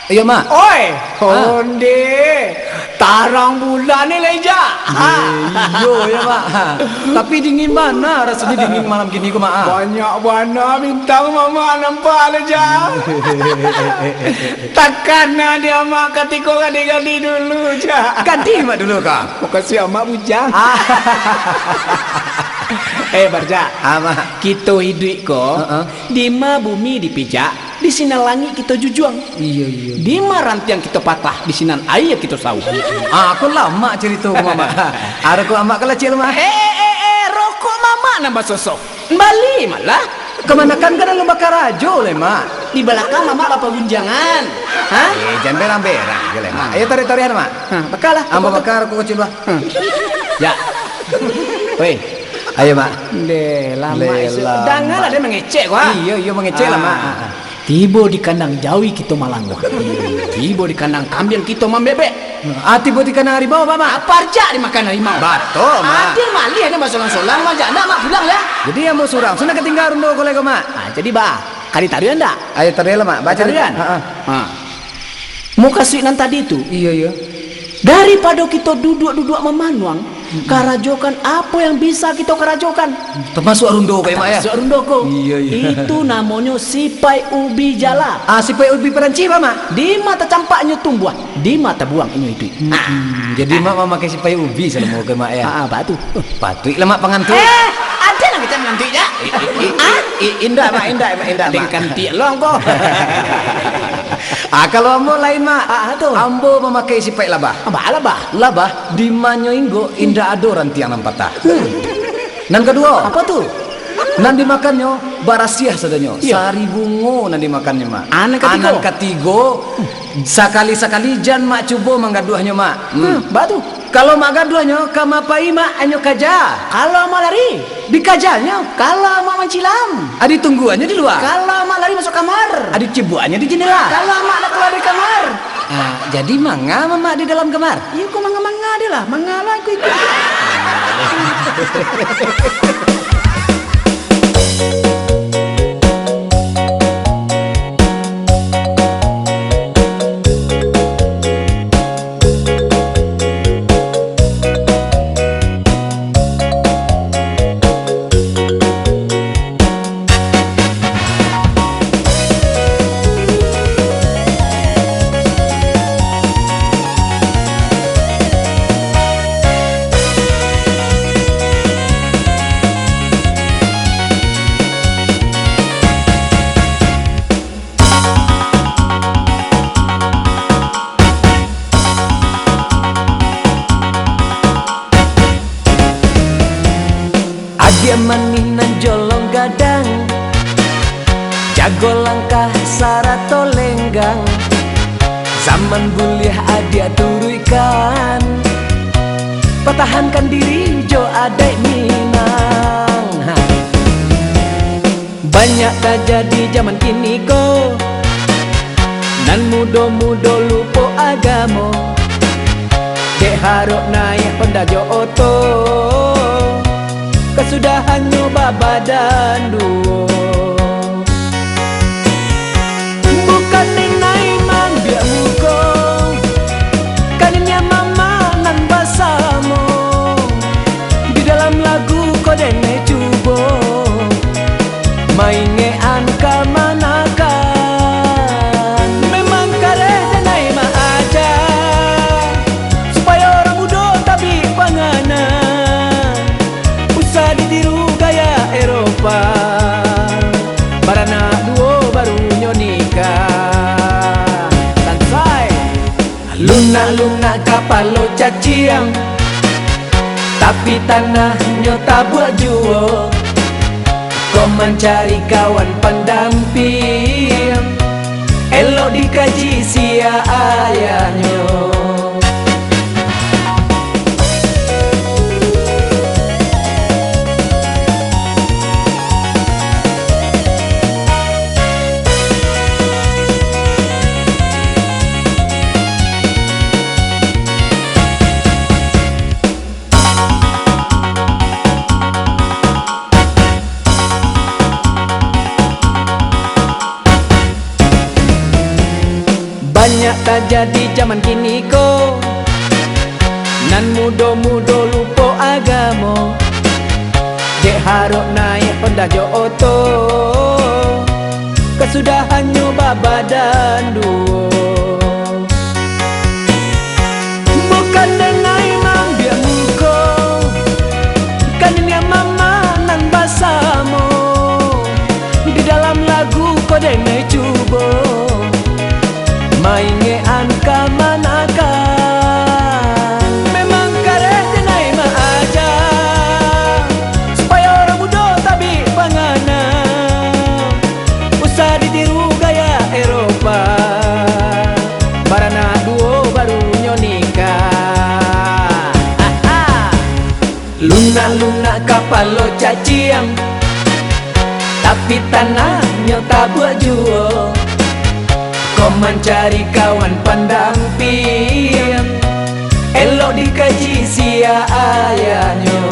Iya, Mak. Oi, onde. Tarang bulan ni leja. Iya, ya, Mak. Tapi dingin mana? Rasanya dingin malam gini kok, Mak. Banyak warna bintang mama nampak leja. Takkan dia mak ketika ganti-ganti dulu ja. Ganti, Mak, dulu, Kak. Makasih amak bujang. Barja, Mak. kita hidup ko di ma bumi dipijak, di sinan langit kita jujuang. Iya. Di ma rantiang kita patah, di sinan air kita sawu. Aku lama cerita ke Mama. Ada kok Mak kalau cil, Mak. Rokok mama nambah sosok. Bali malah. Kemana kan lu bakar rajo le, Mak. Di belakang mama bapak gunjangan. Hah? Jangan berang-berang le, Mak. Ayo tarik-tarian, Mak. Bakal lah. Amba bakar aku kecil, Mak. Ya. Woi. Ayo, Mak. Lama isu. Dangan ada mengecek wah. Iya mengecek lah, Mak. Tiba di kandang jawi kita malangwa. Tiba di kandang kambing kita membebek. Tiba di kandang harimau, Mak. Apa aja dimakan harimau? Betul, Mak. Adil malih ada masolang-solang majak nak mak pulang ya. Jadi yang mau surang, sudah ketinggalan dulu kolego, Mak. Jadi kali tarian dak? Ayo tarian lah, Mak. Baca tarian. Mau kasih nan tadi itu. Iya. Daripada kita duduk-duduk memanuang, karajokan apa yang bisa kita karajokan? Termasuk arundo kayak Mak ya? Termasuk arundo ko. Iya. Itu namanya sipai ubi jala. Sipai ubi peranci, Mak. Di mata campaknya tumbuh, di mata buang ini itu. Jadi Mak memakai sipai ubi selama ke Mak ya? Batu. Patut lah, Mak, pengantuk. Ada nak kita mengantuk ya? Indah, Mak. Indah, Mak. Kantik long ko. Kalau ambo lain, Mak. Tu. Ambo memakai sipai labah. Labah di manyoinggo indah ado rantiang patah. Nan kedua, Apa tu? nan dimakannya barasiah sadanyo. Iya. Sari bungo nan dimakannya, Mak. Anan ketigo. Sekali-sekali jan Mak coba manggaduhnya, Mak. Batu. Kalau Mak gaduhnya kamapai, Mak, anyo kaja. Kalau mau lari, Dikajanya. kalau mau mencilam, Adi tungguannya di luar. kalau mau lari masuk kamar, Adi cibuannya di jendela. kalau mau nak keluar dari kamar, Jadi manga Mak di dalam kamar. iya kok manga-manga dia lah, manga lah aku ikut. Dia maninan jolong gadang, jago langkah sarato lenggang. Zaman buliah adia turuikan, pertahankan diri jo adek minang. Banyak terjadi zaman kini ko, nan mudo-mudo lupo agamo. Dek haruk naik Honda jo oto, kesudahan nyoba badan duo. Bukan nenai mang biak muko, kaninya mama nan basamo. Di dalam lagu kodene cubo, maingean kamanakan. Memang kare denai ma aja, supaya orang muda tapi panganan. Ditiru gaya Eropa, barana duo baru nikah. Tansai luna kapal lo caciang, tapi tanahnya tak buat juo. Kau mencari kawan pendamping, elok dikaji sia ayahnya. tak jadi zaman kini ko, nan mudo-mudo lupo agamo, dek harok naik Honda jo oto, kesudahan nyoba badan duo. Bukan denai mang dia muko, kannya mama nan basamo, di dalam lagu ko denai cubo, maingean kamanakan. Memang kareh denai ma aja, supaya orang muda tabi pangana, usah ditiru gaya Eropa, barana duo baru nyonika. Luna-luna kapalo caciang, tapi tanahnya tak buat jual. Kau mencari kawan pendamping, elok dikaji sia ayahnya.